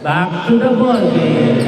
Back to the ball game.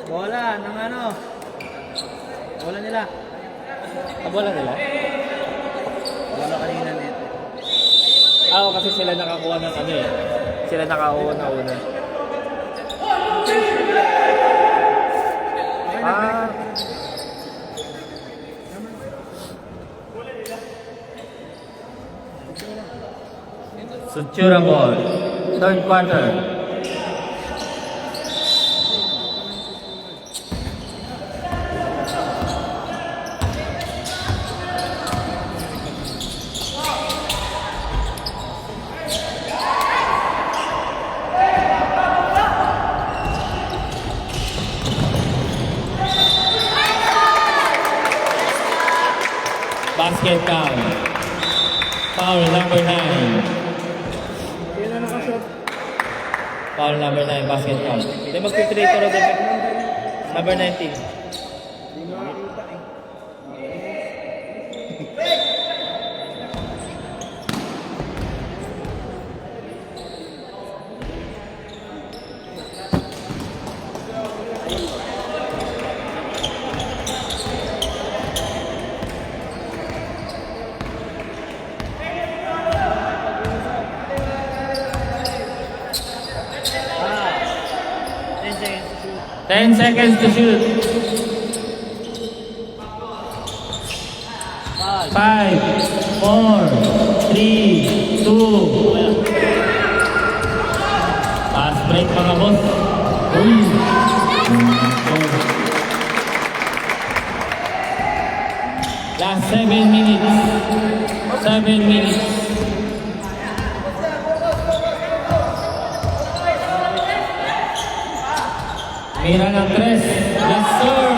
Bola ng ano? Bola nila. Bola nila? Bola kanina nito. Kasi sila nakakuha ng ano eh. Sila nakakuha na una. Sutura ball. Third quarter. Basket count. Foul number 9. Foul number 9, basket count. Hindi mag-filtrate pero dapat. Number 19. Ah, 10 seconds to shoot. 5, 4, 3, 2. Fast break mga boss. Uy. Last 7 minutes. 7 minutes. Mira ng 3. Yes, sir.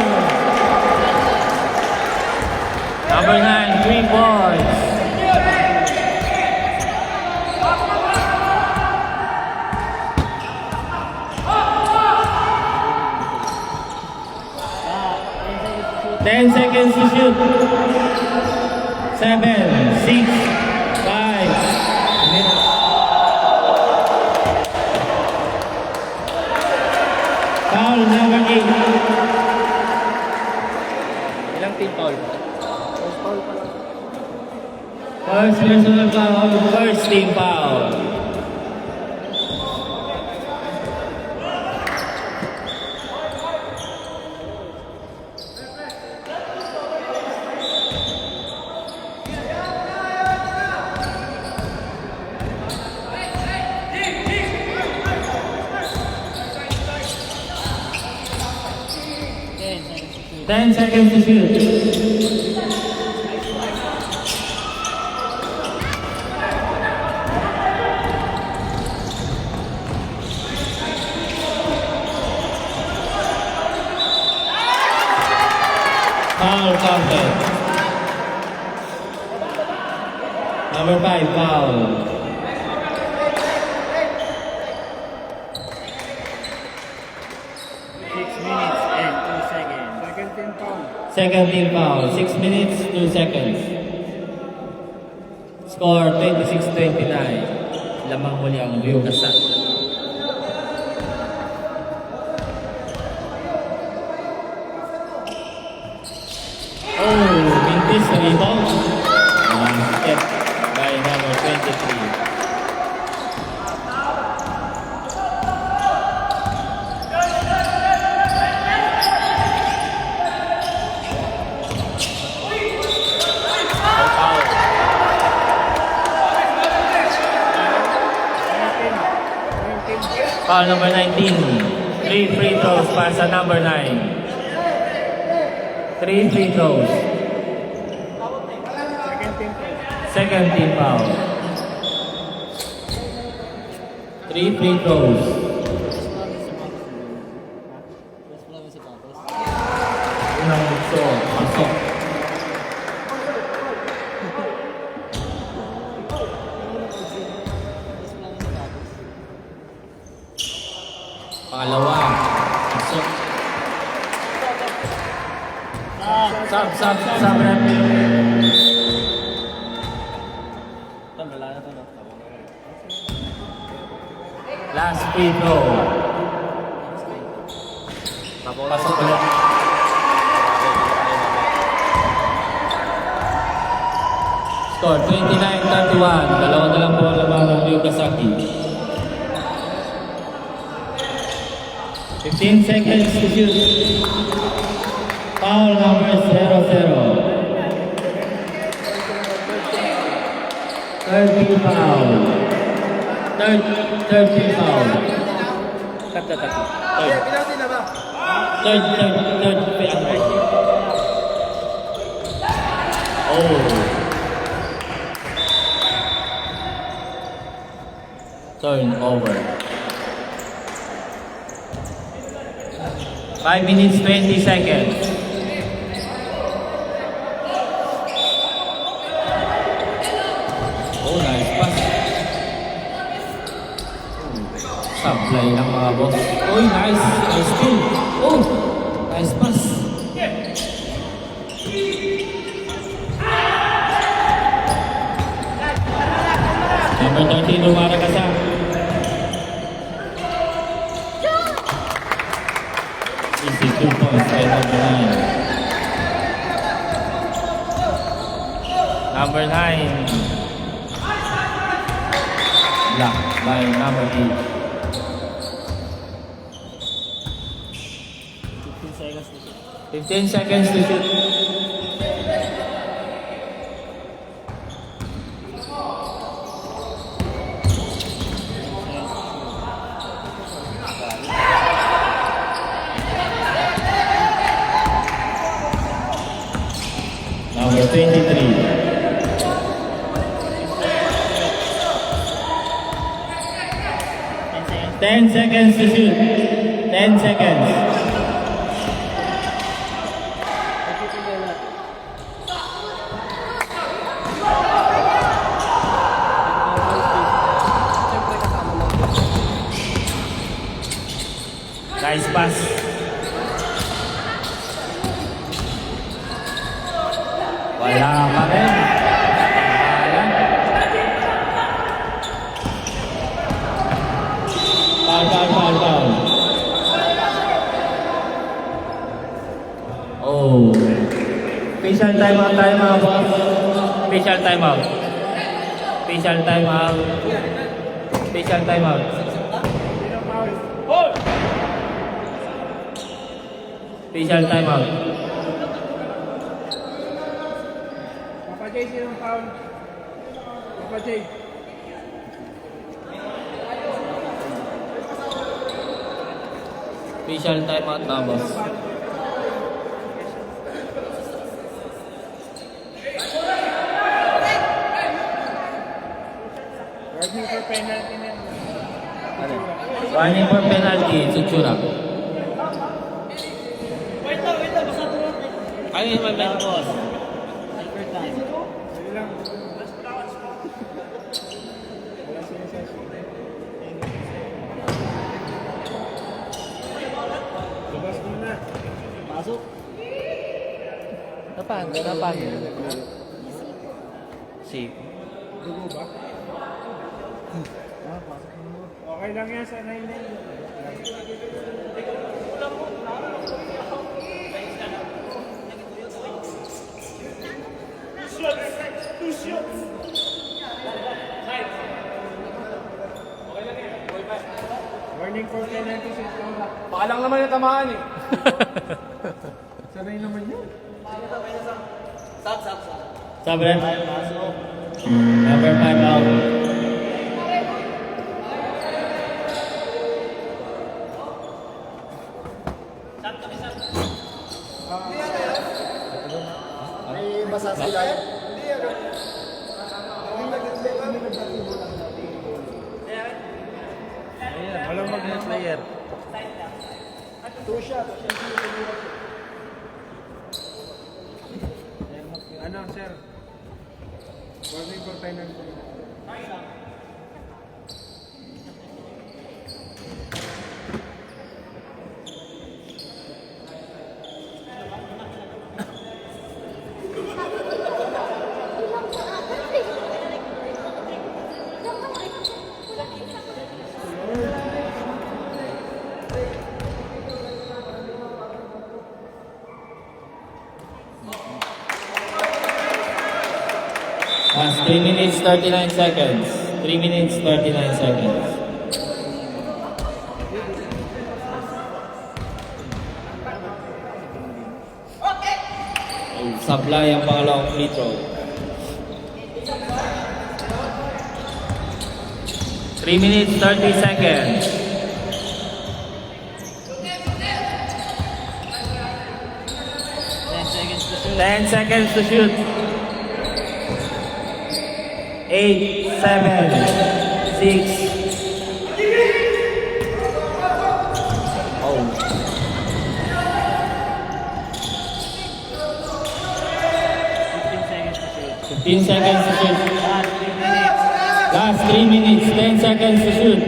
Number 9, 3 points. Ten seconds to shoot. 7, 6, 5. Foul number 8. ilang team foul? First personal foul, first team foul. Ten seconds to shoot. Foul counted. Number 5, foul. 6 minutes and 2 seconds. Second team foul, 6 minutes, 2 seconds. Score 26-29. Lamang muli ang Biyugasa. Mintis na rebound. Basket by number 23. Foul number 19. 3 free throws para sa number 9. 3 free throws. Second team foul. 3 free throws. Unang bukso, pasok. Pangalawa, pasok. Sub rep. Ito, wala na ito, no? Last free throw. Pasok ulit. Score 29-31. Dalawa na lang po ang laban ng Yugasaki. 15 seconds to shoot. Foul number 0-0. Third team foul. Third team foul. Tatlo. Third penalty. Oh. Turnover. 5 minutes 20 seconds. Oh, nice pass. Supply ng mga boss. Oh, nice. Nice kill. Oh, nice pass. Number 13, Lumara Kasa. Easy 2 points by number 9. Number 9. Blocked by number 8. 15 seconds to shoot. Number 23. 10 seconds to shoot. 10 seconds. Nice pass. Wala pa rin. Foul. Oh. Special timeout tayo mga boss. Special timeout. Special timeout. Special timeout. Special timeout. Papa J, sinong foul? Papa J. Special timeout na boss. Warning for penalty na. Warning for penalty, Tsutsura. Ano yung may boss? Labas mo na. Pasok. Napang. Safe. Dugo ba? Okay lang yan sa 9-9. Warning for penalty sa ito. Baka lang naman yung tamaan eh. Sanay naman yun. Sabi rin. Number 5 out. May basa sila yan? Ayan, walang mag-net player. Two shot. Ano, sir? Warning for penalty. Last 3 minutes 39 seconds. 3 minutes 39 seconds. Supply ang pangalawang free throw. 3 minutes 30 seconds. 10 seconds to shoot. 8, 7, 6. Oh. 15 seconds to shoot. Last 3 minutes. 10 seconds to shoot.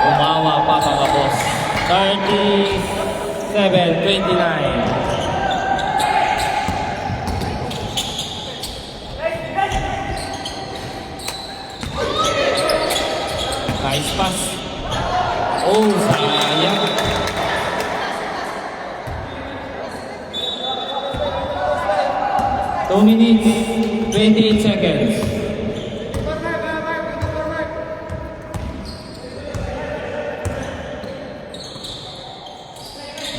Umawa pa mga boss. 37-29. Nice pass. Oh, sayang. Two minutes, 28 seconds.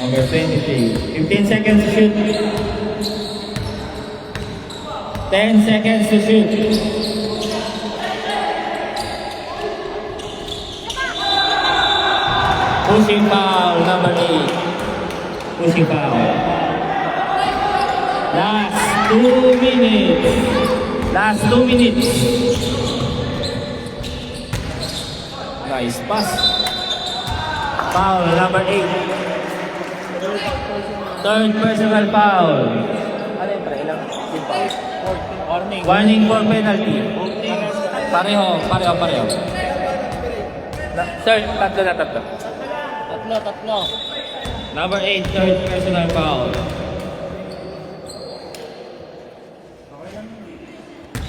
Number 23. 15 seconds to shoot. 10 seconds to shoot. Pushing foul, number 8. Pushing foul. Last 2 minutes. Last 2 minutes. Nice pass. Foul, number 8. Third personal foul. Ano yung pre? Ilang? Warning. Warning for penalty. Pareho. Sir, tatlo. Tatlo. Number 8, third personal foul.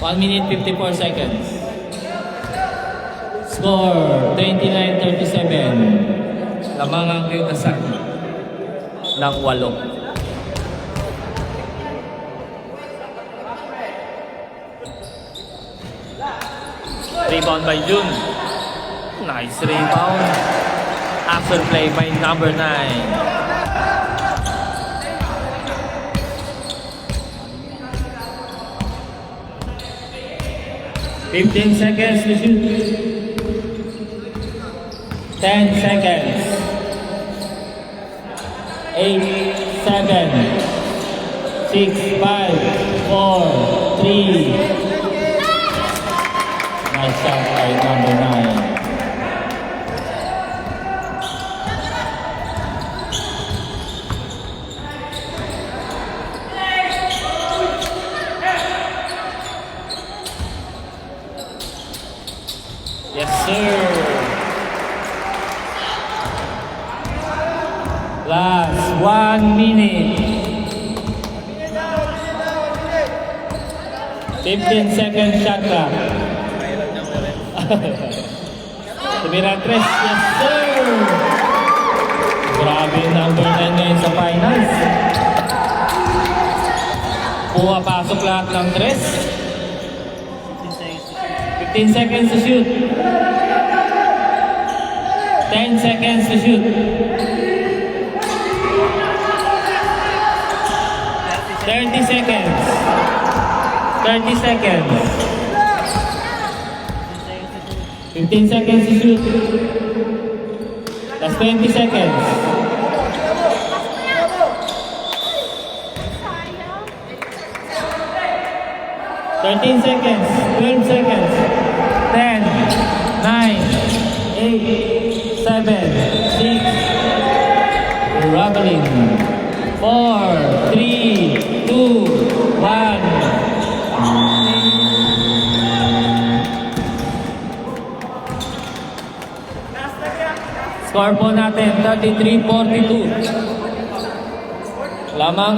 1 minute 54 seconds. Score 29-37. Lamang ang kiutasan ng 8. Rebound by Jun. Nice rebound. Action play by number 9. Fifteen seconds to shoot. 10 seconds. 8, 7, 6, 5, 4, 3. Nice shot by number 9. Yes, sir. Last 1 minute. 15 seconds shot clock. Tumira 3. Yes, sir. Grabe yung number 9 ngayon sa finals. Pumapasok lahat ng 3. 15 seconds to shoot. 10 seconds to shoot. 30 seconds. 30 seconds. 15 seconds to shoot. That's 20 seconds. 13 seconds. 12 seconds. 10, 9, 8, 7, 6. Rubbling. 4, 3, 2, 1. Score po natin 33-42. Lamang